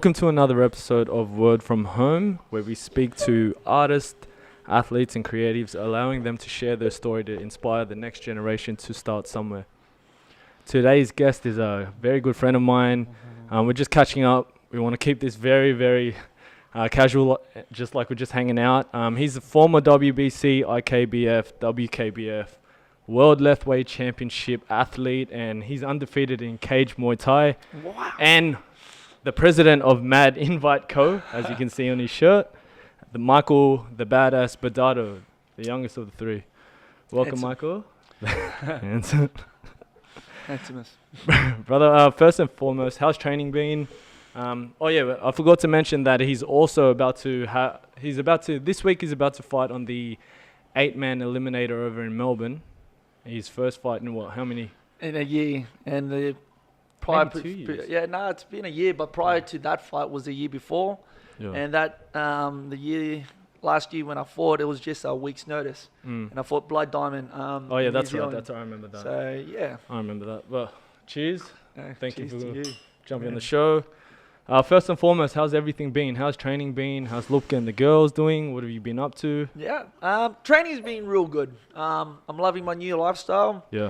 Welcome to another episode of Word from Home, where we speak to artists, athletes and creatives, allowing them to share their story to inspire the next generation to start somewhere. Today's guest is a very good friend of mine. We're just catching up. We want to keep this very, very casual, just like we're just hanging out. He's a former WBC, IKBF, WKBF World Lethwei Championship athlete, and he's undefeated in cage Muay Thai. Wow. And the president of Mad Invite Co., as you can see on his shirt, the Michael the Badass Badato, the youngest of the three. Welcome, Michael. Handsome. Handsomest. Brother, first and foremost, how's training been? I forgot to mention that he's also about to this week he's about to fight on the 8-man eliminator over in Melbourne. His first fight in how many? In a year. And the prior 2 years. It's been a year, but prior to that fight was the year before. Yeah. And that last year when I fought, it was just a week's notice. And I fought Blood Diamond. That's right. I remember that. So, yeah. I remember that. Well, cheers. Thank you for you. jumping on the show. First and foremost, how's everything been? How's training been? How's Lupka and the girls doing? What have you been up to? Yeah, training's been real good. I'm loving my new lifestyle. Yeah.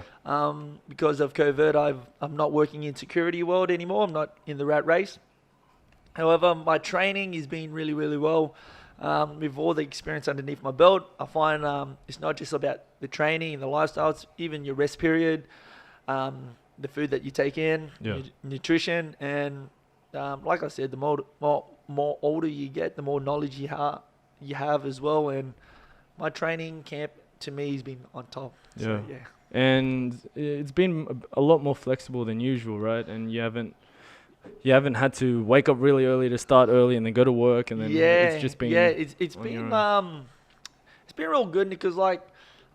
Because of COVID, I'm not working in security world anymore. I'm not in the rat race. However, my training has been really, really well. With all the experience underneath my belt, I find it's not just about the training and the lifestyle, it's even your rest period, the food that you take in, nutrition, and like I said, the more older you get, the more knowledge you have as well. And my training camp to me has been on top. Yeah. So, yeah. And it's been a lot more flexible than usual, right? And you haven't had to wake up really early to start early and then go to work, and then it's just been it's been real good because like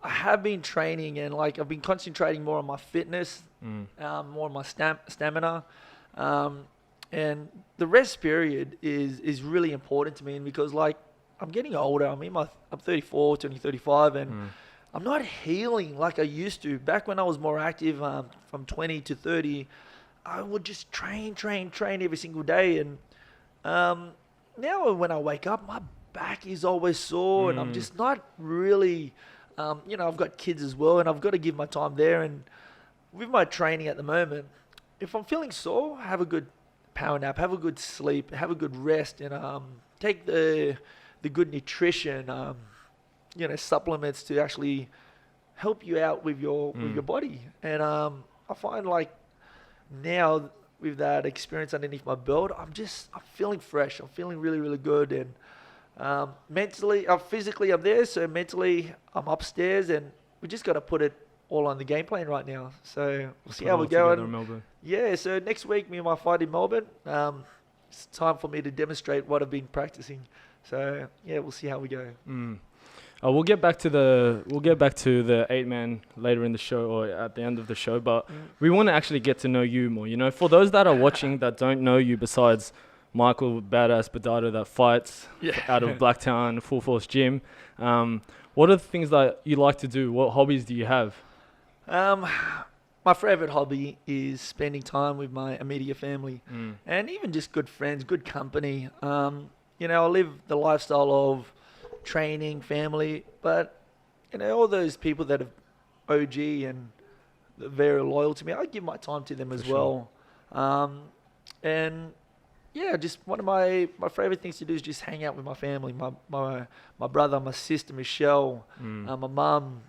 I have been training and like I've been concentrating more on my fitness, more on my stamina. And the rest period is really important to me, and because like I'm getting older. I'm 34, turning 35, and I'm not healing like I used to. Back when I was more active, from 20 to 30, I would just train every single day. And now when I wake up, my back is always sore, and I'm just not really, I've got kids as well, and I've got to give my time there. And with my training at the moment, if I'm feeling sore, have a good power nap, have a good sleep, have a good rest, and take the good nutrition, supplements to actually help you out with your body. And I find like now with that experience underneath my belt, I'm feeling fresh. I'm feeling really, really good. And mentally, physically I'm there, so mentally I'm upstairs, and we just got to put it all on the game plan right now. So we'll see how we're going. Yeah, so next week me and my fight in Melbourne. It's time for me to demonstrate what I've been practicing. So yeah, we'll see how we go. We'll get back to the 8-man later in the show or at the end of the show, but we want to actually get to know you more. You know, for those that are watching that don't know you, besides Michael Badass Badato that fights out of Blacktown Full Force Gym, what are the things that you like to do? What hobbies do you have? My favorite hobby is spending time with my immediate family, and even just good friends, good company. I live the lifestyle of training, family, but all those people that have OG and very loyal to me, I give my time to them as well. And yeah, just one of my favorite things to do is just hang out with my family, my brother, my sister Michelle, my mum.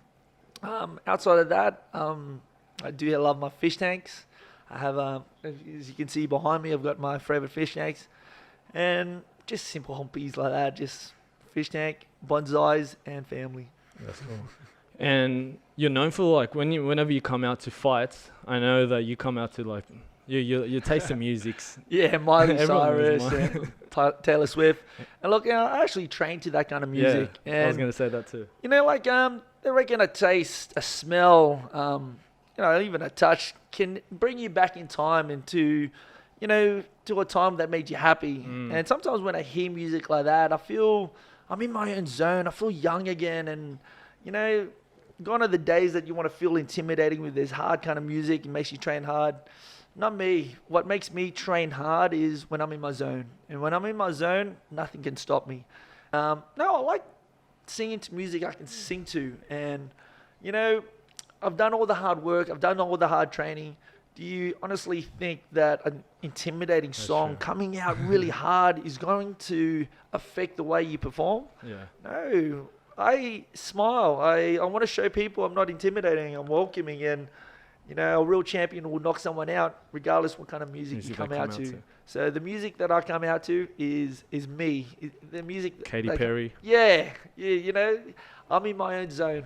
Outside of that, I do love my fish tanks. I have, as you can see behind me, I've got my favorite fish tanks, and just simple hobbies like that, just fish tank, bonsais, and family. That's cool. And you're known for like whenever you come out to fights, I know that you come out to like you taste the musics. Yeah, Miley Cyrus and Taylor Swift. And look, I actually train to that kind of music. Yeah, and I was gonna say that too. They reckon a taste, a smell, even a touch can bring you back in time into, to a time that made you happy. And sometimes when I hear music like that, I feel I'm in my own zone. I feel young again, and gone are the days that you want to feel intimidating with this hard kind of music. It makes you train hard. not me. What makes me train hard is when I'm in my zone. And when I'm in my zone, nothing can stop me. No, I like singing to music I can sing to. And, you know, I've done all the hard work. I've done all the hard training. Do you honestly think that an intimidating song coming out really hard is going to affect the way you perform? Yeah. No. I smile. I want to show people I'm not intimidating. I'm welcoming. And, you know, a real champion will knock someone out regardless what kind of music you come out to. So the music that I come out to is me. The music. Katy Perry. Yeah. You know, I'm in my own zone.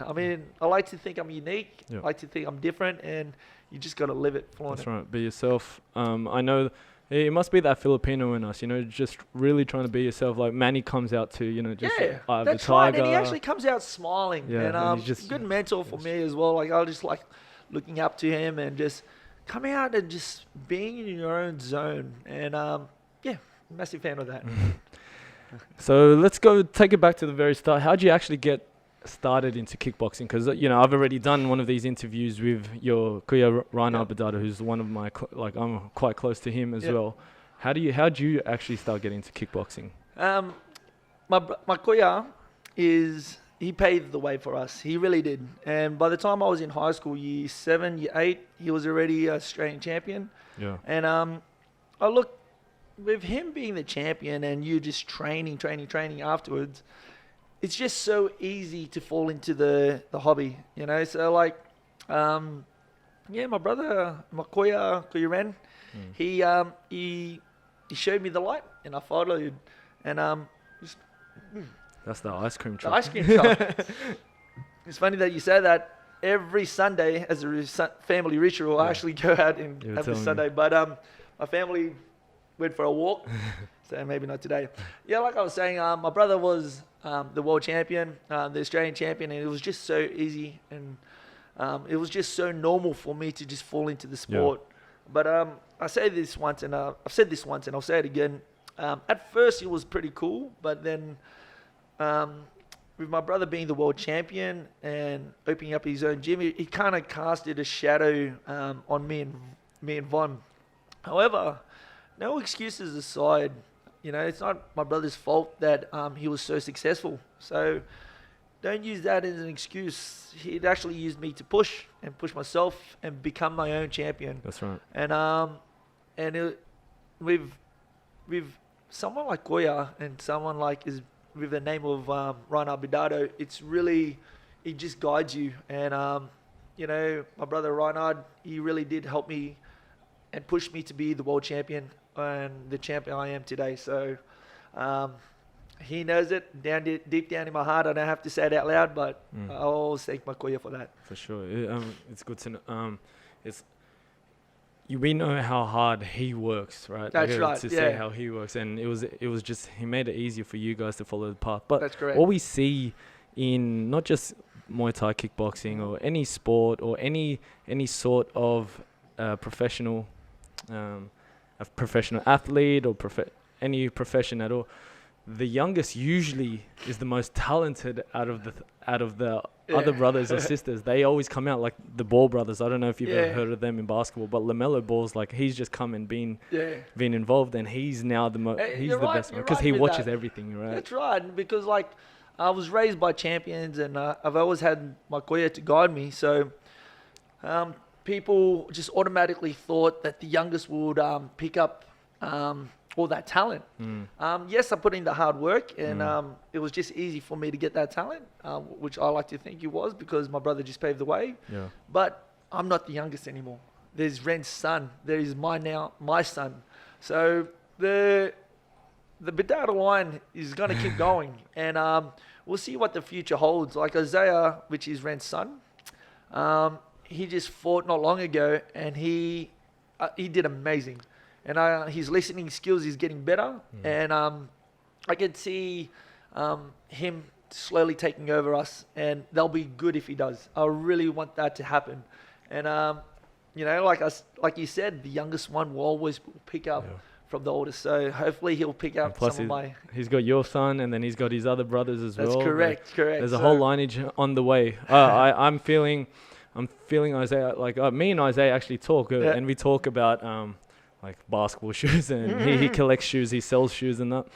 I like to think I'm unique. Yep. I like to think I'm different, and you just got to live it. That's right. Be yourself. I know it must be that Filipino in us, you know, just really trying to be yourself. Like Manny comes out to, you know, just that's the right. tiger. And he actually comes out smiling. Yeah, and he's just good mentor for me as well. Like I just like looking up to him and just coming out and just being in your own zone. And massive fan of that. So let's go take it back to the very start. How'd you actually get started into kickboxing? Because, you know, I've already done one of these interviews with your kuya Reinhard Badato, who's one of my, I'm quite close to him as well. How'd you actually start getting into kickboxing? My kuya he paved the way for us. He really did. And by the time I was in high school, year 7, year 8, he was already Australian champion. Yeah. And I look, with him being the champion and you just training afterwards, it's just so easy to fall into the hobby, you know. So like, my brother, my kuya Ren, he showed me the light, and I followed, and that's the ice cream truck. The ice cream truck. It's funny that you say that. Every Sunday, as a family ritual, I actually go out and have this Sunday. But my family went for a walk, so maybe not today. Yeah, like I was saying, my brother was the world champion, the Australian champion, and it was just so easy, and it was just so normal for me to just fall into the sport. Yeah. But I say this once, and I've said this once, and I'll say it again. At first, it was pretty cool, but then with my brother being the world champion and opening up his own gym, he kind of casted a shadow on me and Von. However, no excuses aside, you know, it's not my brother's fault that he was so successful. So don't use that as an excuse. He'd actually used me to push myself and become my own champion. That's right. And with someone like Goya and someone like with the name of Reinhard Badato, it's really, it just guides you. And you know, my brother Reinhard, he really did help me and push me to be the world champion and the champion I am today. So he knows it deep down in my heart. I don't have to say it out loud, but I always thank my kuya for that. For sure. It's good to know. We know how hard he works, right? That's right. To say how he works, and it was just, he made it easier for you guys to follow the path. But that's correct. What we see in not just Muay Thai kickboxing or any sport or any sort of professional athlete or any profession at all, the youngest usually is the most talented out of the other brothers or sisters. They always come out, like the Ball brothers. I don't know if you've ever heard of them in basketball, but LaMelo Ball's like, he's just come and been involved, and he's now he's the best one because he watches everything, right? That's right, because like I was raised by champions, and I've always had my kuya to guide me. So people just automatically thought that the youngest would pick up all that talent. Yes, I put in the hard work, and it was just easy for me to get that talent, which I like to think it was because my brother just paved the way. Yeah. But I'm not the youngest anymore. There's Ren's son. There is my son. So the Badato line is going to keep going, and we'll see what the future holds. Like Isaiah, which is Ren's son, he just fought not long ago, and he did amazing. And his listening skills is getting better. And I can see him slowly taking over us. And they'll be good if he does. I really want that to happen. And, you know, like you said, the youngest one will always pick up from the oldest. So hopefully he'll pick up some of my... He's got your son, and then he's got his other brothers as well. That's correct. There's a whole lineage on the way. I'm feeling... I'm feeling Isaiah, like me and Isaiah actually talk, Yeah. and we talk about like basketball shoes, and he collects shoes, he sells shoes and that.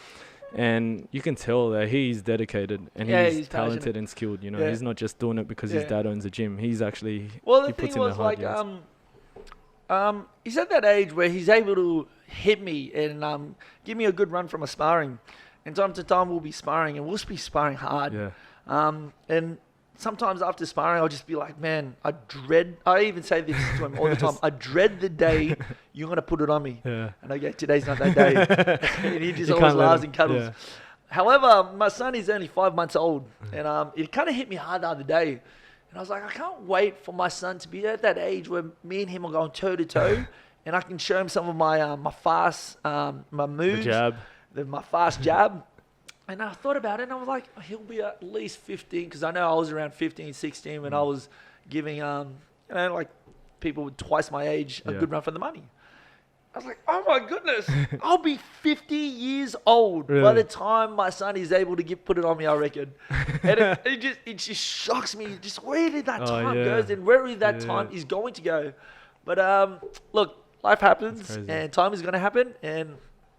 And you can tell that he's dedicated and he's talented passionate and skilled. You know, Yeah. he's not just doing it because his Yeah. dad owns a gym. He's actually Well, the he puts thing in the was hard like, yards. he's at that age where he's able to hit me and give me a good run from a sparring. And time to time we'll be sparring and we'll be sparring hard. Yeah. And sometimes after sparring, I'll just be like, man, I even say this to him all the time, I dread the day you're going to put it on me. Yeah. And I go, today's not that day. And he just You always can't let laughs him- and cuddles. yeah. However, my son is only 5 months old. And it kind of hit me hard the other day. And I was like, I can't wait for my son to be at that age where me and him are going toe to toe. And I can show him some of my fast, my moves. The jab. My fast jab. And I thought about it and I was like, he'll be at least 15 because I know I was around 15, 16 when I was giving, like people with twice my age a Yeah. good run for the money. I was like, oh my goodness, I'll be 50 years old by Really? the time my son is able to put it on me, I reckon. And it just shocks me just where did that Oh, time yeah. goes and where that Yeah. time is going to go. But look, life happens crazy. and time is going to happen and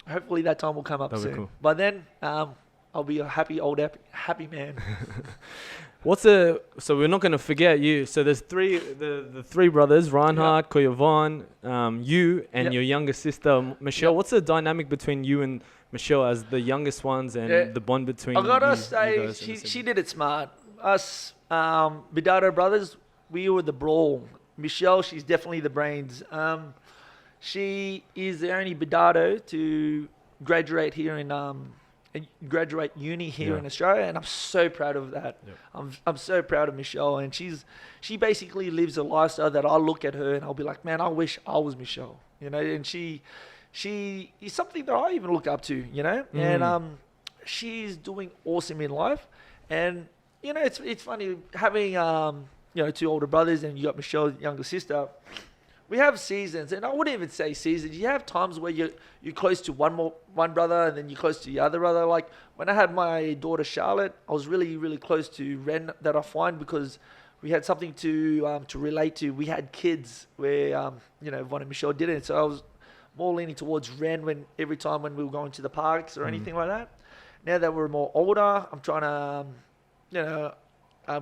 hopefully that time will come up That'll be soon. cool. By then, I'll be a happy man. So we're not going to forget you. So there's the three brothers, Reinhard, Koyavon, you, and Yep. your younger sister, Michelle. Yep. What's the dynamic between you and Michelle as the youngest ones and Yeah. the bond between I gotta you say, guys and the she siblings? did it smart. Us, Badato brothers, we were the brawl. Michelle, she's definitely the brains. She is the only Badato to graduate here graduate uni here Yeah. in Australia, and I'm so proud of that. Yep. I'm so proud of Michelle, and she basically lives a lifestyle that I look at her and I'll be like, man, I wish I was Michelle, and she is something that I even look up to, and she's doing awesome in life, and it's funny having two older brothers and you got Michelle's younger sister. We have seasons, and I wouldn't even say seasons. You have times where you're close to one brother, and then you're close to the other brother. Like when I had my daughter Charlotte, I was really, really close to Ren that I find because we had something to relate to. We had kids where Von and Michelle didn't, so I was more leaning towards Ren every time when we were going to the parks or anything like that. Now that we're more older, I'm trying to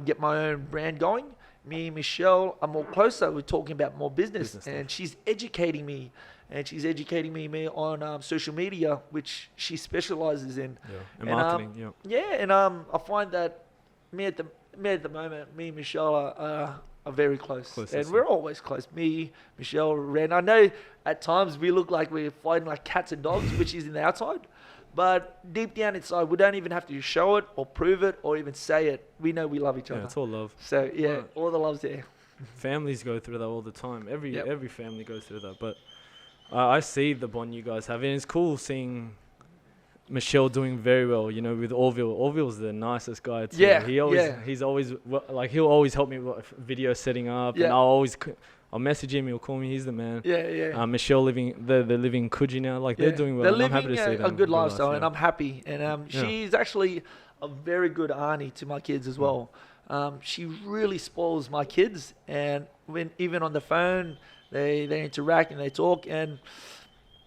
get my own brand going. Me and Michelle are more closer. We're talking about more business stuff. and she's educating me. And she's educating me on social media, which she specializes in. Yeah. And And, marketing. Yeah, and I find that me at the moment, me and Michelle are very close. Close, And yes, we're yeah. always close. Me, Michelle, Ren. I know at times we look like we're fighting like cats and dogs, which is in the outside. But deep down inside, we don't even have to show it or prove it or even say it. We know we love each Yeah, other. it's all love. So yeah, Right. all the love's there. Families go through that all the time. Yep. Every family goes through that. But I see the bond you guys have, and it's cool seeing Michelle doing very well. With Orville. Orville's the nicest guy too. Yeah, He's always he'll always help me with video setting up, and Yeah. I'll message him. He'll call me. He's the man. Yeah. Michelle they're living in Coogee now. Like they're doing well. They're and I'm happy living to see them. a good life, lifestyle, yeah. and I'm happy. And Yeah. she's actually a very good auntie to my kids as well. She really spoils my kids, and even on the phone, they interact and they talk, and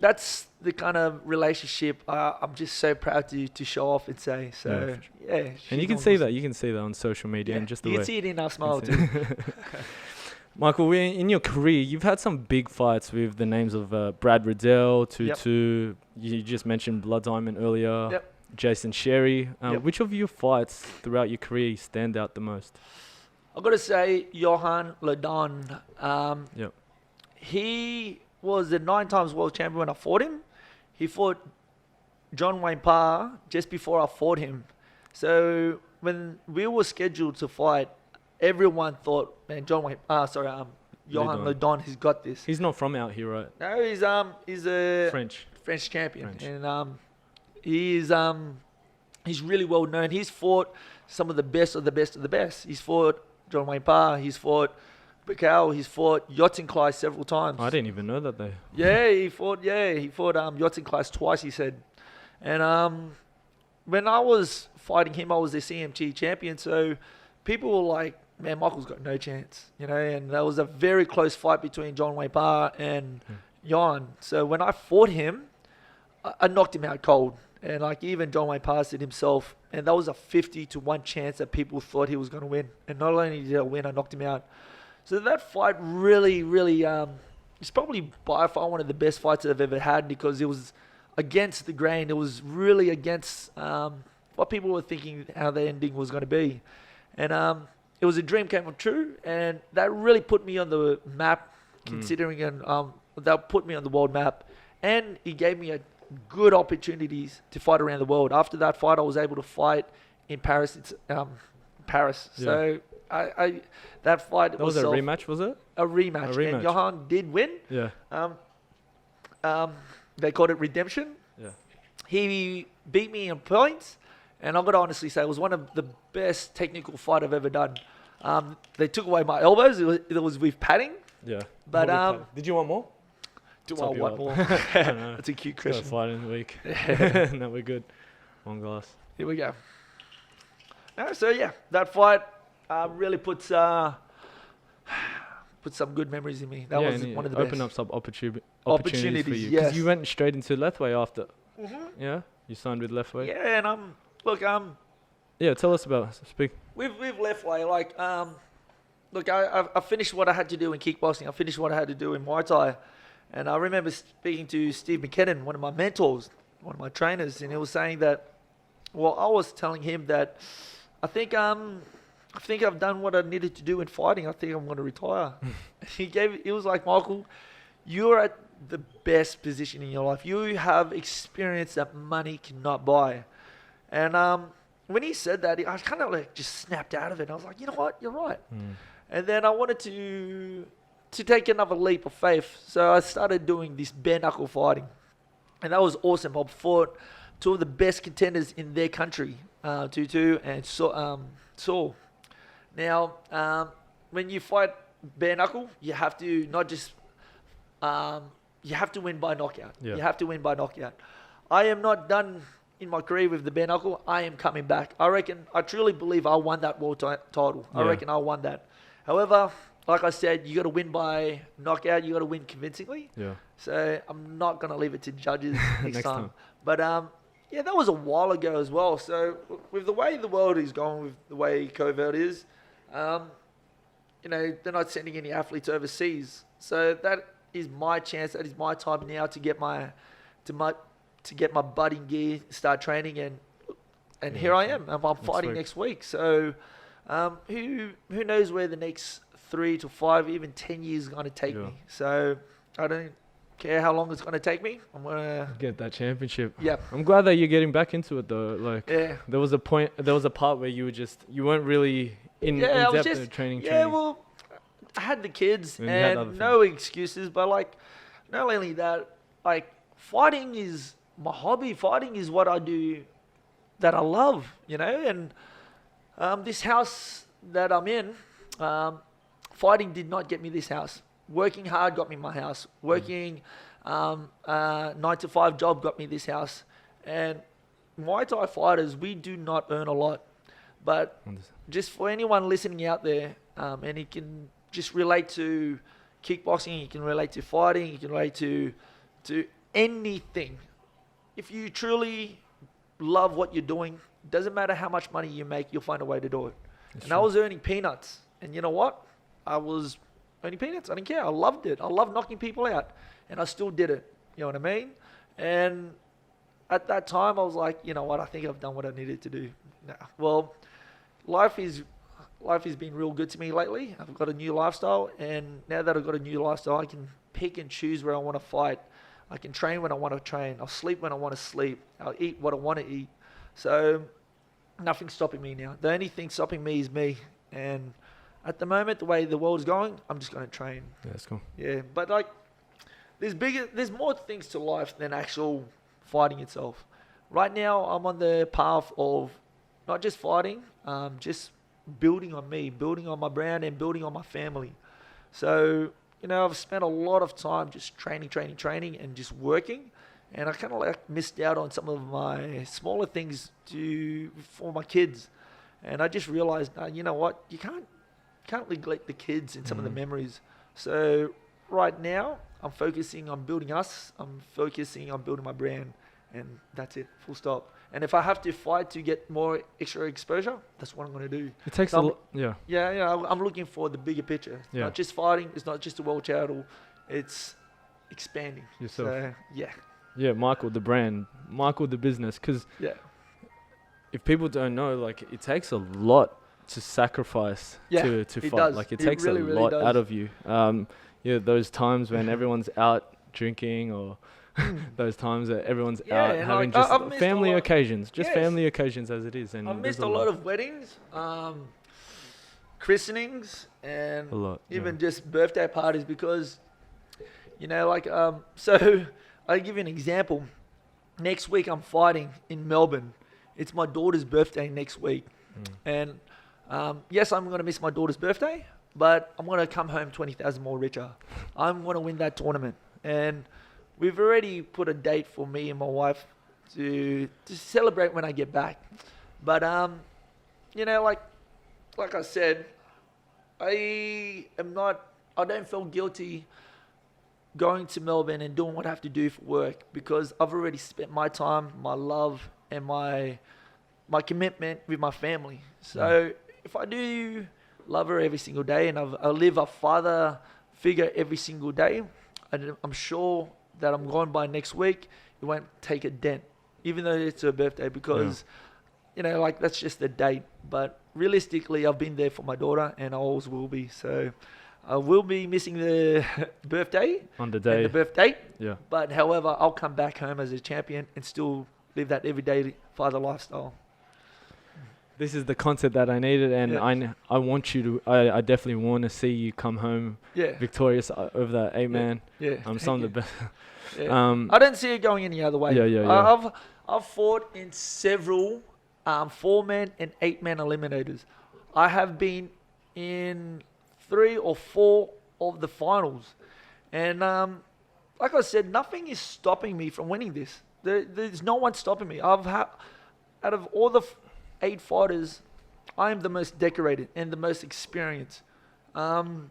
that's the kind of relationship I'm just so proud to show off and say. So yeah, And she's you can doing see awesome. that. You can see that on social media and just the you way. can see it in our smile You can too. Michael, in your career, you've had some big fights with the names of Brad Riddell, Tutu. You just mentioned Blood Diamond earlier. Yep. Jason Sherry. Yep. Which of your fights throughout your career stand out the most? I've got to say, Johan Ledon. Yep. He was the 9 times world champion when I fought him. He fought John Wayne Parr just before I fought him. So when we were scheduled to fight, everyone thought, man, Johan Ledon, he's got this. He's not from out here, right? No, he's a French. champion, French. and he's really well known. He's fought some of the best of the best of the best. He's fought John Wayne Parr. He's fought Bacau. He's fought Yotzinkleist several times. I didn't even know that they. He fought Yotzinkleist twice. He said, and when I was fighting him, I was the CMT champion. So people were like, man, Michael's got no chance, you know. And that was a very close fight between John Wayne Parr and Jan. So when I fought him, I knocked him out cold. And like even John Wayne Parr said himself, and that was a 50-1 chance that people thought he was going to win. And not only did I win, I knocked him out. So that fight really, it's probably by far one of the best fights that I've ever had, because it was against the grain. It was really against what people were thinking how the ending was going to be. And it was a dream came true, and that really put me on the map, considering, and that put me on the world map. And he gave me a good opportunities to fight around the world. After that fight, I was able to fight in Paris. It's Paris. Yeah. So I that fight that was a rematch, was it? A rematch. And Johan did win. Yeah. They called it redemption. Yeah. He beat me in points, and I've got to honestly say it was one of the best technical fight I've ever done. They took away my elbows. It was with padding. Yeah. But did you want more? Do I want more? That's a cute question. Got a fight in the week. No, we're good. One glass. Here we go. So yeah, that fight really put some good memories in me. That was one of the best. Opened up some opportunities for you. Yes. Because you went straight into Lethwei after. Yeah? You signed with Lethwei? Yeah, and look, yeah, tell us about speak. With Lethwei, like, look, I finished what I had to do in kickboxing. I finished what I had to do in Muay Thai. And I remember speaking to Steve McKinnon, one of my mentors, one of my trainers, and he was saying that, well, I was telling him that I think I've done what I needed to do in fighting. I think I'm going to retire. He was like, Michael, you're at the best position in your life. You have experience that money cannot buy. And when he said that, I kind of like just snapped out of it. I was like, you know what? You're right. And then I wanted to take another leap of faith. So I started doing this bare knuckle fighting. And that was awesome. I fought two of the best contenders in their country, Tutu and Saul. Now, when you fight bare knuckle, you have to not just, you have to win by knockout. Yeah. You have to win by knockout. I am not done in my career with the bare knuckle. I am coming back. I truly believe I won that world title. I reckon I won that. However, like I said, you got to win by knockout. You got to win convincingly. Yeah. So I'm not gonna leave it to judges next time. But yeah, that was a while ago as well. So with the way the world is going, with the way COVID is, you know, they're not sending any athletes overseas. So that is my chance. That is my time now to get my butt in gear, start training, and here I am. I'm fighting next week. So who knows where the next 3 to 5, even 10 years is going to take me. So I don't care how long it's going to take me. I'm going to get that championship. Yeah. I'm glad that you're getting back into it though. Like, there was a part where you weren't really in depth in training. Yeah, well, I had the kids and no excuses, but like, not only that, like, fighting is my hobby. Fighting is what I do that I love, you know, and this house that I'm in, fighting did not get me this house. Working hard got me my house. Working 9 to 5 job got me this house. And Muay Thai fighters, we do not earn a lot. But just for anyone listening out there, and you can just relate to kickboxing, you can relate to fighting, you can relate to anything. If you truly love what you're doing, doesn't matter how much money you make, you'll find a way to do it. I was earning peanuts. And you know what? I was earning peanuts. I didn't care. I loved it. I loved knocking people out. And I still did it. You know what I mean? And at that time, I was like, you know what? I think I've done what I needed to do. Well, life has been real good to me lately. I've got a new lifestyle. And now that I've got a new lifestyle, I can pick and choose where I want to fight. I can train when I want to train. I'll sleep when I want to sleep. I'll eat what I want to eat. So nothing's stopping me now. The only thing stopping me is me. And at the moment, the way the world's going, I'm just going to train. Yeah, that's cool. Yeah, but like, there's more things to life than actual fighting itself. Right now, I'm on the path of not just fighting, just building on me, building on my brand, and building on my family. So, you know, I've spent a lot of time just training, and just working. And I kind of like missed out on some of my smaller things for my kids. And I just realized, you know what, you can't can't neglect the kids and some of the memories. So right now, I'm focusing on building us. I'm focusing on building my brand, and that's it. Full stop. And if I have to fight to get more extra exposure, that's what I'm going to do. It takes So a lot. Yeah. Yeah, I'm looking for the bigger picture. It's Yeah. not just fighting. It's not just a world title. It's expanding. Yourself. So, yeah. Yeah, Michael, the brand. Michael, the business. Because Yeah. if people don't know, like, it takes a lot to sacrifice Yeah, to it fight. does. Like, it It takes really, a really lot does. out of you. Yeah, those times when everyone's out drinking, or those times that everyone's Yeah, out and having like, just I've missed a family lot. occasions, just Yes. family occasions as it is. And I've missed there's a lot of weddings, christenings, and a lot. even just birthday parties because, so I'll give you an example. Next week I'm fighting in Melbourne. It's my daughter's birthday next week. And yes, I'm going to miss my daughter's birthday, but I'm going to come home 20,000 more richer. I'm going to win that tournament. And we've already put a date for me and my wife to celebrate when I get back. But, like I said, I don't feel guilty going to Melbourne and doing what I have to do for work because I've already spent my time, my love, and my commitment with my family. So if I do love her every single day and I live a father figure every single day, I'm sure that I'm going by next week, it won't take a dent, even though it's her birthday because, that's just the date. But realistically, I've been there for my daughter and I always will be. So I will be missing the birthday on the and day. the birth date. Yeah. But however, I'll come back home as a champion and still live that everyday father lifestyle. This is the concept that I needed, and Yeah. I want you to. I definitely want to see you come home Yeah. victorious over that 8-man. Yeah. Some of the best. Yeah. I don't see it going any other way. Yeah. I've fought in several 4-man and 8-man eliminators. I have been in 3 or 4 of the finals, and like I said, nothing is stopping me from winning this. There's no one stopping me. Out of all the 8 fighters, I am the most decorated and the most experienced. The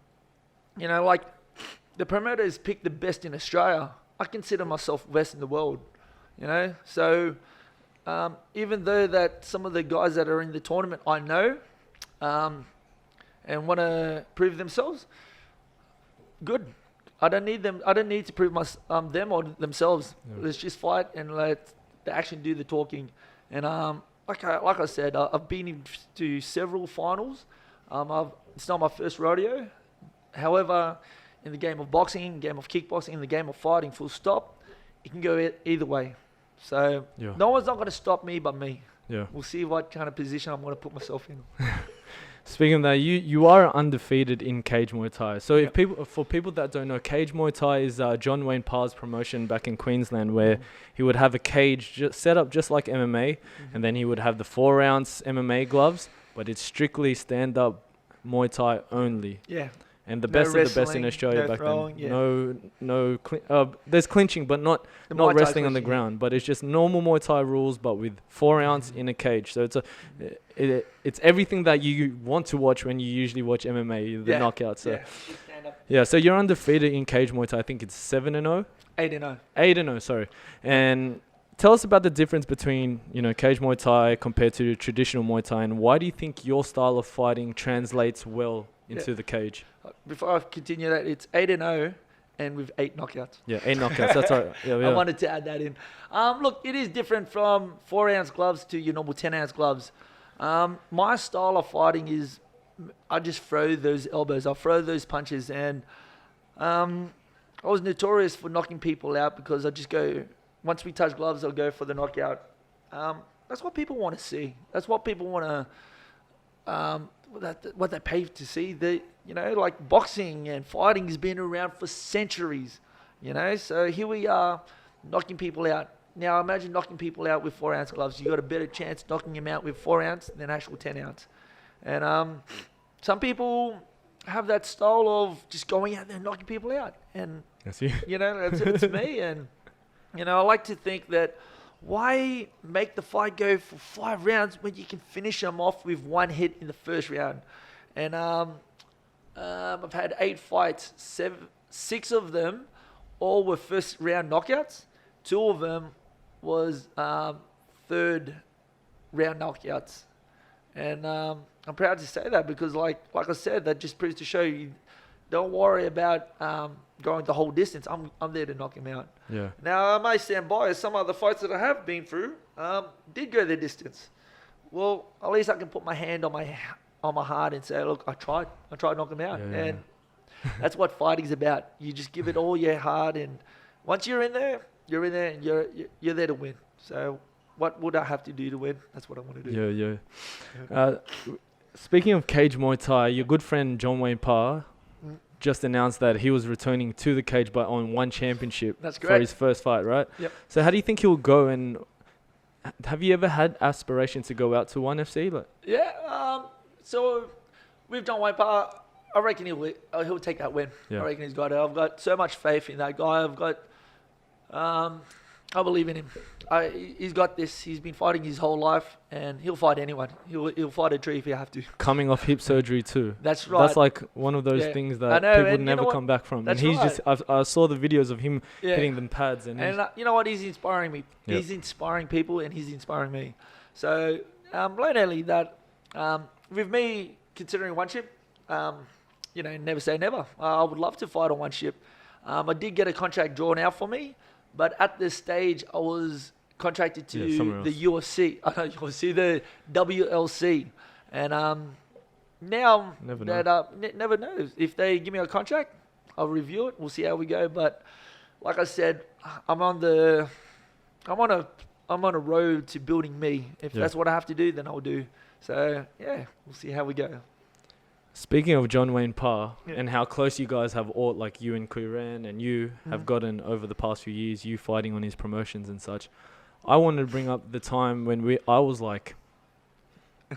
promoters pick the best in Australia. I consider myself best in the world, So even though that some of the guys that are in the tournament I know and want to prove themselves, good. I don't need them. I don't need to prove them or themselves. Yeah. Let's just fight and let the action do the talking. And like I said, I've been to several finals. It's not my first rodeo. However, in the game of boxing, game of kickboxing, in the game of fighting, full stop, it can go either way. So no one's not going to stop me but me. Yeah. We'll see what kind of position I'm going to put myself in. Speaking of that, you are undefeated in cage Muay Thai. So for people that don't know, cage Muay Thai is John Wayne Parr's promotion back in Queensland, where he would have a cage set up just like MMA, and then he would have the 4-ounce MMA gloves, but it's strictly stand-up Muay Thai only. Yeah. And the No best of the best in wrestling, Australia no back throwing, then. There's clinching, but not Muay Thai wrestling on the clinching, ground. But it's just normal Muay Thai rules, but with 4-ounce in a cage. So it's everything that you want to watch when you usually watch MMA, the knockouts. So so you're undefeated in cage Muay Thai. I think it's 7-0. 8-0. 8-0, sorry. And tell us about the difference between cage Muay Thai compared to traditional Muay Thai, and why do you think your style of fighting translates well into the cage? Before I continue that, it's 8-0 and with 8 knockouts. Yeah, 8 knockouts. That's right. Yeah. I wanted to add that in. Look, it is different from 4-ounce gloves to your normal 10-ounce gloves. My style of fighting is I just throw those elbows. I throw those punches, and I was notorious for knocking people out because I just go, once we touch gloves, I'll go for the knockout. That's what people want to see. That's what people want to, what they pay to see. Like boxing and fighting has been around for centuries, So here we are knocking people out. Now imagine knocking people out with 4-ounce gloves. You got a better chance knocking them out with 4-ounce than actual 10-ounce. And some people have that style of just going out there and knocking people out. And That's you. It's me. And I like to think that why make the fight go for 5 rounds when you can finish them off with 1 hit in the first round? And I've had 8 fights. 6 of them all were first round knockouts. 2 of them was third round knockouts. And I'm proud to say that because, like I said, that just proves to show you don't worry about going the whole distance. I'm there to knock him out. Yeah. Now, I may stand biased. Some other fights that I have been through did go the distance. Well, at least I can put my hand on my heart and say, look, I tried to knock him out. Yeah. And that's what fighting's about. You just give it all your heart, and once you're in there, and you're there to win. So what would I have to do to win? That's what I want to do. Yeah. Speaking of cage Muay Thai, your good friend John Wayne Parr just announced that he was returning to the cage but on one championship. That's for great. his first fight, right? Yep. So how do you think he'll go, and have you ever had aspirations to go out to ONE FC? Yeah. So with John Wayne Parr, I reckon he'll take that win. Yeah. I reckon he's got it. I've got so much faith in that guy. I believe in him. He's got this. He's been fighting his whole life, and he'll fight anyone. He'll fight a tree if you have to. Coming off hip surgery too. That's right. That's like one of those things that people would never come back from. That's and he's right. I saw the videos of him hitting them pads, and you know what? He's inspiring me. Yep. He's inspiring people, and he's inspiring me. So, not only that, with me considering one ship, never say never. I would love to fight on one ship. I did get a contract drawn out for me, but at this stage, I was contracted to the UFC. The WLC, and now never know. If they give me a contract, I'll review it. We'll see how we go. But like I said, I'm on a road to building me. If that's what I have to do, then I'll do. So yeah, we'll see how we go. Speaking of John Wayne Parr and how close you guys have all, like you and Quiran and you have gotten over the past few years, you fighting on his promotions and such, I wanted to bring up the time when I was like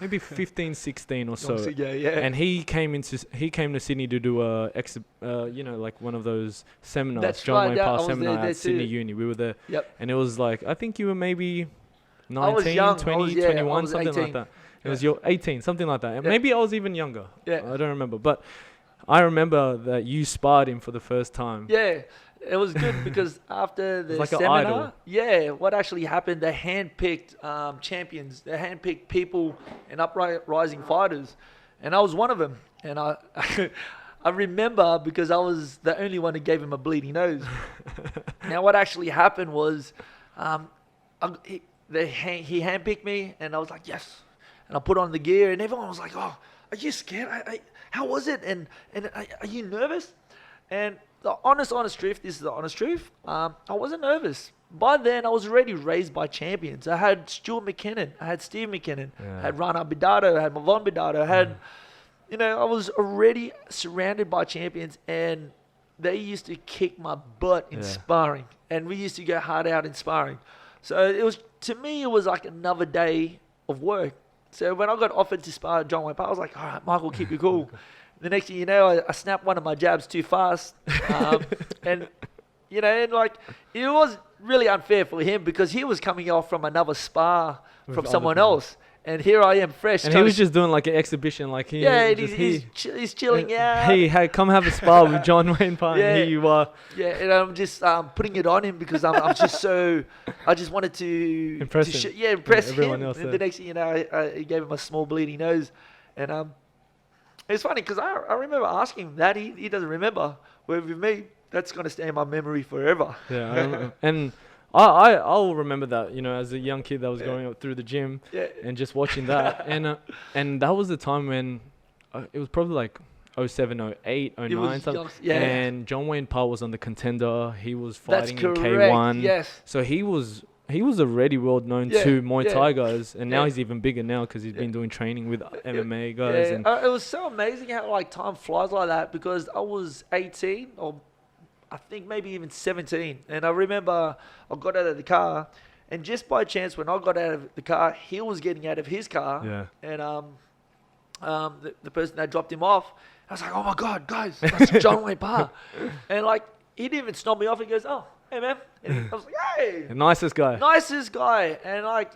maybe 15, 16 or so. And he came to Sydney to do like one of those seminars, That's John right, Wayne Parr I was seminar there at Sydney too. Uni. We were there. Yep. And it was like, I think you were maybe I was 19, young. 20, 21, something 18. like that. It was your 18, something like that. And Yeah. maybe I was even younger. Yeah. I don't remember. But I remember that you sparred him for the first time. Yeah, it was good because after the like an seminar, idol. what actually happened, they handpicked champions. They handpicked people and uprising fighters. And I was one of them. And I remember because I was the only one who gave him a bleeding nose. Now, what actually happened was he handpicked me, and I was like, yes. And I put on the gear, and everyone was like, oh, are you scared? How was it? And are you nervous? And the honest truth, this is the honest truth, I wasn't nervous. By then, I was already raised by champions. I had Stuart McKinnon. I had Steve McKinnon. I had Rana Badato. I had Mavon Badato. I had, I was already surrounded by champions, and they used to kick my butt in sparring. And we used to go hard out in sparring. So to me, it was like another day of work. So when I got offered to spar John Wayne Parr, I was like, all right, Michael, keep it cool. The next thing you know, I snapped one of my jabs too fast. And like, it was really unfair for him because he was coming off from another spar from someone else. And here I am fresh. And he was just doing like an exhibition. Like he's chilling out. Hey, come have a spar with John Wayne Parr. And here you are. Yeah, and I'm just putting it on him because I'm just so... I just wanted to... Impress him. Impress everyone him. Else And the next thing you know, he gave him a small bleeding nose. And it's funny because I remember asking him that. He doesn't remember. Where with me, that's going to stay in my memory forever. Yeah, I remember. And I'll remember that, as a young kid that was going up through the gym and just watching that. And that was the time when it was probably like 07, 08, 09 something. And John Wayne Parr was on the Contender. He was fighting in K1. Yes. So he was already world known to Muay Thai guys, and now he's even bigger now because he's been doing training with MMA guys. And it was so amazing how like time flies like that because I was 18 or I think maybe even 17. And I remember I got out of the car, and just by chance when I got out of the car, he was getting out of his car. Yeah. And the person that dropped him off, I was like, oh my God, guys, that's John Wayne Parr. And like, he didn't even stop me off. He goes, oh, hey man. And I was like, hey. The nicest guy. And like,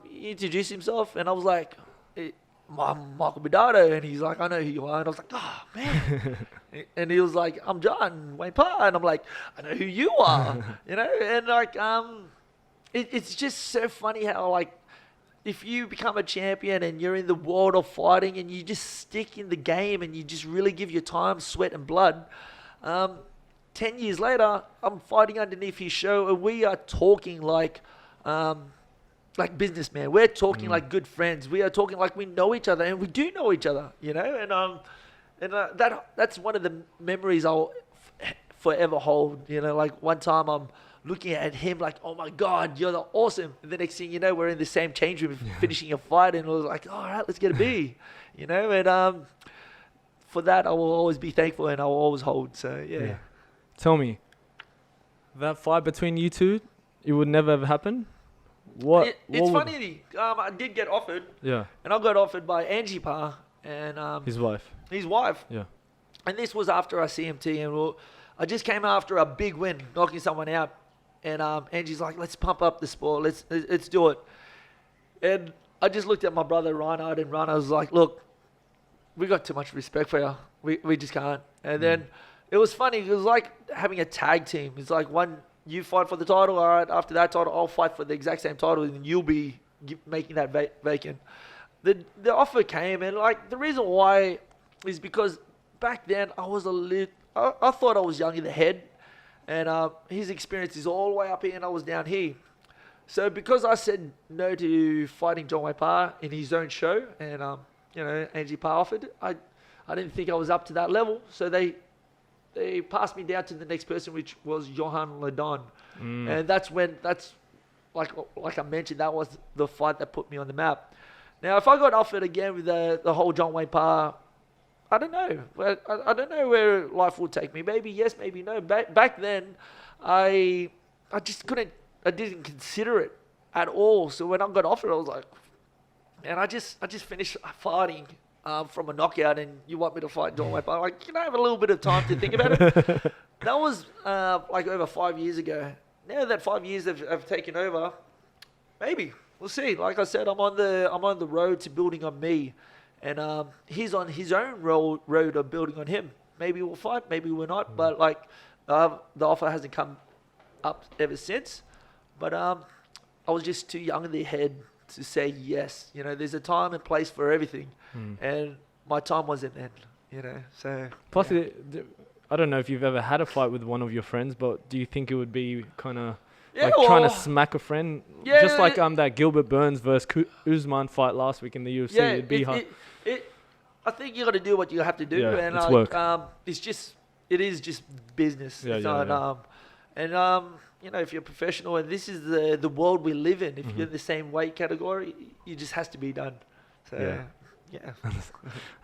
he introduced himself, and I was like, Michael Badass, and he's like, I know who you are. And I was like, oh, man. And he was like, I'm John Wayne Parr. And I'm like, I know who you are, you know? And like, it's just so funny how like, if you become a champion and you're in the world of fighting and you just stick in the game and you just really give your time, sweat and blood, 10 years later, I'm fighting underneath his show and we are talking like businessmen. We're talking like good friends. We are talking like we know each other, and we do know each other, you know. And that's one of the memories I'll forever hold. You know, like one time I'm looking at him like, oh my God, you're awesome. And the next thing you know, we're in the same change room finishing a fight, and I was like, all right, let's get a B, you know. And for that, I will always be thankful, and I will always hold. So yeah. Tell me, that fight between you two, it would never have happened? It's funny. I did get offered. Yeah. And I got offered by Angie Parr and his wife. His wife. Yeah. And this was after our CMT, and I just came after a big win, knocking someone out. And Angie's like, "Let's pump up the sport. Let's do it." And I just looked at my brother Reinhard, and Reinhard was like, "Look, we got too much respect for you. We just can't." And then it was funny. It was like having a tag team. It's like one. You fight for the title, all right, after that title, I'll fight for the exact same title, and you'll be making that vacant. The offer came, and like the reason why is because back then I was I thought I was young in the head, and his experience is all the way up here, and I was down here. So because I said no to fighting John Wayne Parr in his own show, and you know, Angie Parr offered, I didn't think I was up to that level, so they passed me down to the next person, which was Johan Ledon. And that's like I mentioned, that was the fight that put me on the map. Now, if I got offered again with the whole John Wayne Parr, I don't know. I don't know where life will take me. Maybe yes, maybe no. Back then, I just couldn't, I didn't consider it at all. So when I got offered, I was like, man, I just finished fighting from a knockout, and you want me to fight John Wayne Parr? Like, can I have a little bit of time to think about it? That was like over 5 years ago. Now that 5 years have taken over, maybe we'll see. Like I said, I'm on the road to building on me, and he's on his own road of building on him. Maybe we'll fight, maybe we're not. But like the offer hasn't come up ever since. But I was just too young in the head to say yes. You know, there's a time and place for everything. And my time wasn't then, you know. So plus, I don't know if you've ever had a fight with one of your friends, but do you think it would be kind of trying to smack a friend? Yeah, just like that Gilbert Burns versus Usman fight last week in the UFC. Yeah, it'd be hard. I think you got to do what you have to do, yeah, and it's like, work. it is just business. Yeah, it's yeah, not, and you know, if you're a professional, and this is the world we live in, if you're in the same weight category, it just has to be done. So yeah.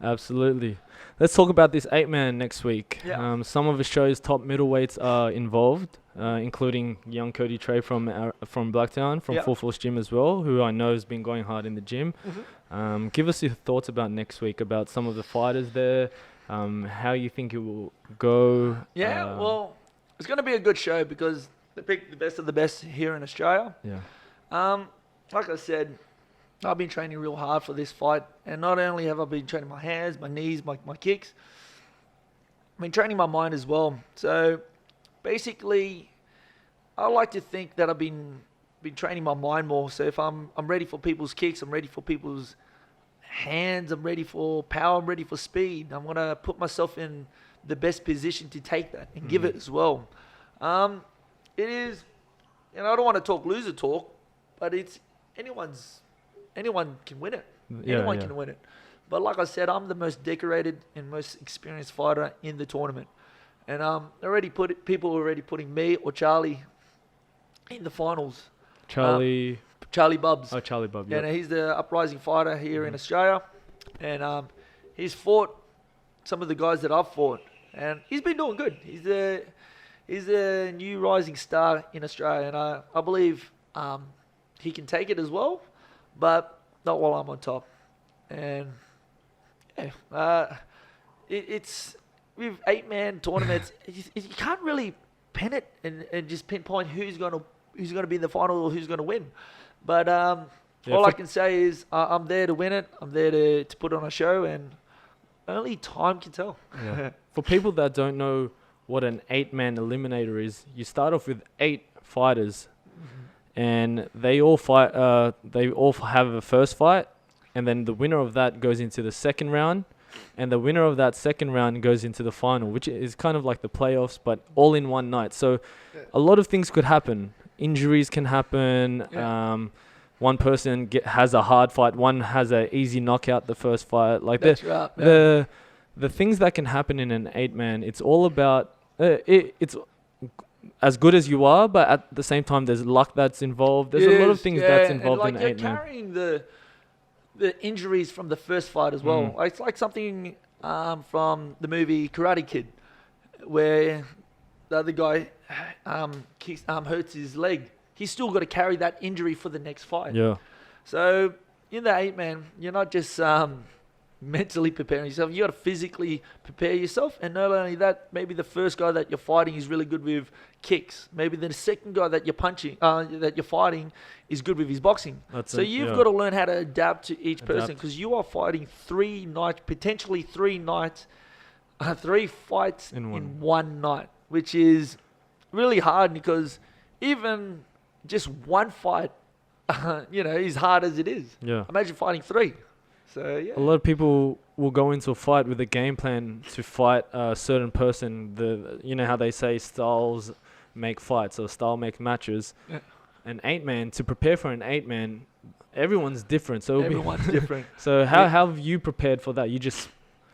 Absolutely. Let's talk about this 8-man next week. Yeah. Some of Australia's top middleweights are involved, including young Cody Trey from Blacktown, from Full Force Gym as well, who I know has been going hard in the gym. Give us your thoughts about next week, about some of the fighters there, how you think it will go. Yeah, well, it's going to be a good show because they picked the best of the best here in Australia. Yeah. Like I said, I've been training real hard for this fight, and not only have I been training my hands, my knees, my kicks, I've been training my mind as well. So basically, I like to think that I've been training my mind more. So if I'm ready for people's kicks, I'm ready for people's hands, I'm ready for power, I'm ready for speed. I'm gonna put myself in the best position to take that and give it as well. It is, and I don't want to talk loser talk, but it's anyone can win it. Anyone can win it. But like I said, I'm the most decorated and most experienced fighter in the tournament. And people are already putting me or Charlie in the finals. Charlie Bubbs. Oh, Charlie Bubb, yeah. He's the uprising fighter here in Australia. And he's fought some of the guys that I've fought. And he's been doing good. He's a new rising star in Australia. And I believe he can take it as well, but not while I'm on top. And it's with 8-man tournaments, you can't really pin it and just pinpoint who's gonna be in the final or who's gonna win. But all I can say is I'm there to win it. I'm there to put on a show, and only time can tell. Yeah. For people that don't know what an 8-man eliminator is, you start off with 8 fighters, and they all fight. They all have a first fight, and then the winner of that goes into the second round, and the winner of that second round goes into the final, which is kind of like the playoffs, but all in one night. So a lot of things could happen. Injuries can happen. Yeah. One person has a hard fight. One has an easy knockout the first fight. Like That's right, man. the things that can happen in an 8-man, it's all about it's as good as you are, but at the same time, there's luck that's involved. There's a lot of things that's involved in an 8-man. You're carrying the injuries from the first fight as well. It's like something from the movie Karate Kid, where the other guy hurts his leg. He's still got to carry that injury for the next fight. Yeah. So in the 8-man, you're not just mentally preparing yourself. You got to physically prepare yourself, and not only that, maybe the first guy that you're fighting is really good with kicks. Maybe the second guy that you're fighting is good with his boxing. You've got to learn how to adapt to each person, because you are fighting 3 nights, potentially 3 nights, 3 fights in one night, which is really hard, because even just one fight, is hard as it is. Yeah. Imagine fighting 3. So yeah. A lot of people will go into a fight with a game plan to fight a certain person. How they say styles make fights, or style make matches. Yeah. An 8-man, to prepare for an 8-man, everyone's different. So everyone's different. So how have you prepared for that?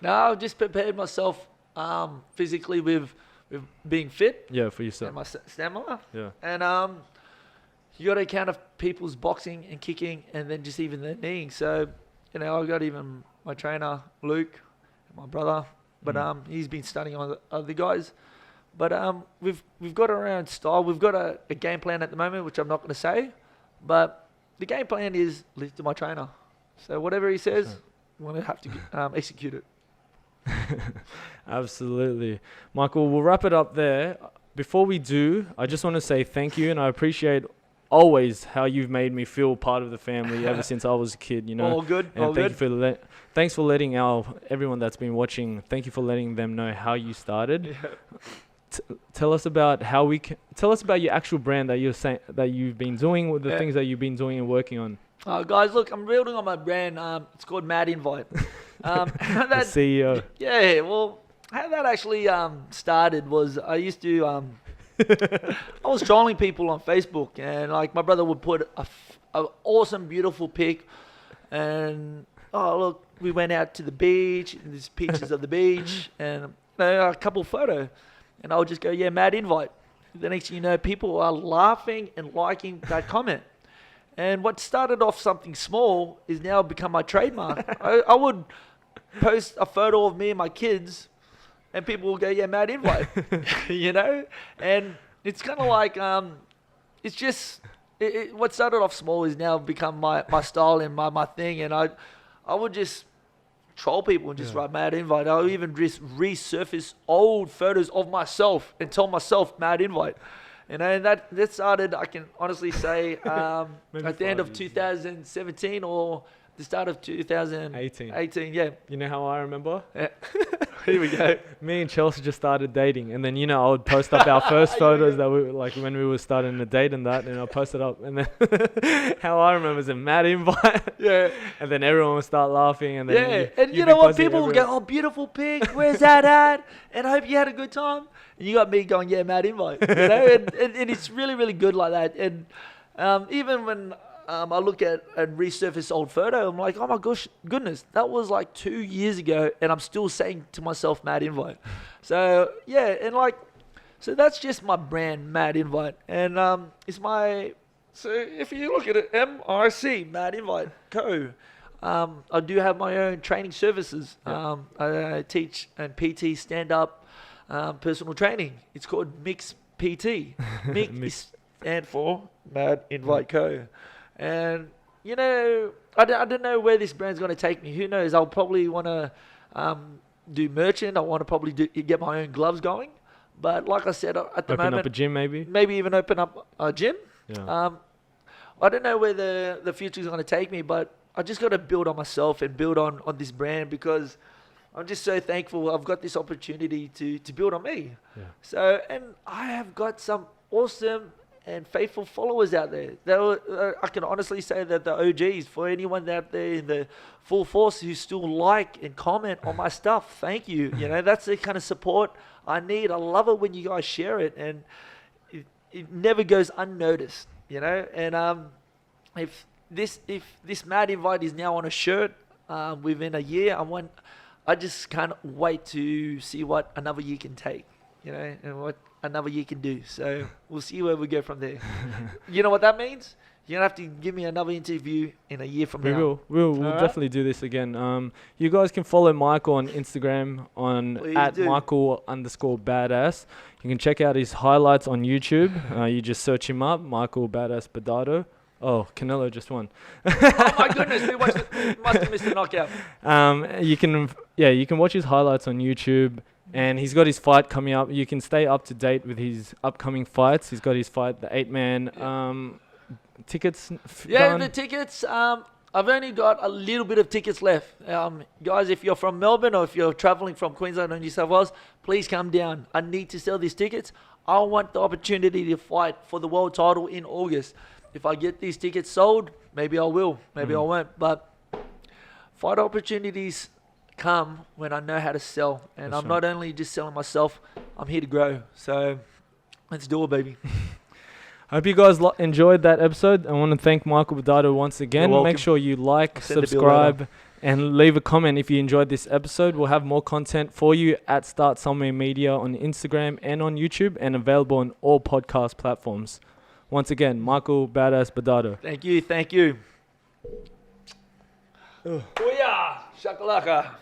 No, I've just prepared myself physically with being fit. Yeah, for yourself. And my stamina. Yeah. And you got to account of people's boxing and kicking, and then just even their kneeing. So, I've got even my trainer, Luke, and my brother, but he's been studying on the other guys. But we've got our own style. We've got a game plan at the moment, which I'm not going to say. But the game plan is live to my trainer. So whatever he says, we're going to have to execute it. Absolutely. Michael, we'll wrap it up there. Before we do, I just want to say thank you, and I appreciate always how you've made me feel part of the family ever since I was a kid, All good. And thanks for letting everyone that's been watching, thank you for letting them know how you started. Yeah. Tell us about your actual brand that you've been doing, with the things that you've been doing and working on. Guys, look, I'm building on my brand. It's called Mad Invite. The CEO. Yeah, well, how that actually started was I used to I was trolling people on Facebook, and like my brother would put a awesome, beautiful pic, and look, we went out to the beach, and there's pictures of the beach, and a couple photo, and I would just go, yeah, Mad Invite. The next thing you know, people are laughing and liking that comment. And what started off something small is now become my trademark. I would post a photo of me and my kids, and people will go, yeah, Mad Invite, And it's kind of like, it's just, what started off small is now become my style and my thing. And I would just troll people and just write Mad Invite. I would even just resurface old photos of myself and tell myself Mad Invite. And that started, I can honestly say, at the end of 2017 or the start of 2018. Yeah. You know how I remember? Yeah. Here we go. Me and Chelsea just started dating, and then I would post up our first photos that we like when we were starting to date and that, and I posted up, and then how I remember is a Mad Invite. Yeah. And then everyone would start laughing, and then and you know what? People will go, "Oh, beautiful pic. Where's that at?" And I hope you had a good time. And you got me going, "Yeah, Mad Invite." and it's really, really good like that. And even when I look at and resurface old photo, I'm like, oh my goodness, that was like 2 years ago, and I'm still saying to myself, Mad Invite. So yeah, and so that's just my brand, Mad Invite, and so if you look at it, MIC, Mad Invite Co. I do have my own training services. Yep. I teach and PT stand-up personal training. It's called Mix PT. Mix stand for Mad Invite Co. And, I don't know where this brand's going to take me. Who knows? I'll probably want to do merchant. I want to probably get my own gloves going. But like I said, at the moment... Open up a gym maybe? Maybe even open up a gym. Yeah. I don't know where the future is going to take me, but I just got to build on myself and build on this brand, because I'm just so thankful I've got this opportunity to build on me. Yeah. So, and I have got some awesome and faithful followers out there. I can honestly say that the OGs, for anyone out there in the full force who still like and comment on my stuff, thank you. You know, that's the kind of support I need. I love it when you guys share it, and it never goes unnoticed, you know. And if this Mad Invite is now on a shirt within a year, I just can't wait to see what another year can take, you know, and what another year can do. So we'll see where we go from there. You know what that means? You're going to have to give me another interview in a year from now. We'll definitely do this again. You guys can follow Michael on Instagram on @Michael_Badass. You can check out his highlights on YouTube. You just search him up, Michael Badass Badato. Oh, Canelo just won. Oh my goodness, we must have missed the knockout. You can watch his highlights on YouTube. And he's got his fight coming up. You can stay up to date with his upcoming fights. He's got his fight, the 8-man tickets. Done. The tickets. I've only got a little bit of tickets left. Guys, if you're from Melbourne or if you're traveling from Queensland or New South Wales, please come down. I need to sell these tickets. I want the opportunity to fight for the world title in August. If I get these tickets sold, maybe I will. Maybe I won't. But fight opportunities come when I know how to sell, and I'm not only just selling myself, I'm here to grow. So let's do it, baby. I hope you guys enjoyed that episode. I want to thank Michael Badato once again. Make sure you like, subscribe, and leave a comment if you enjoyed this episode. We'll have more content for you at SSMedia on Instagram and on YouTube, and available on all podcast platforms. Once again, Michael Badass Badato. Thank you. Booyah! Shakalaka.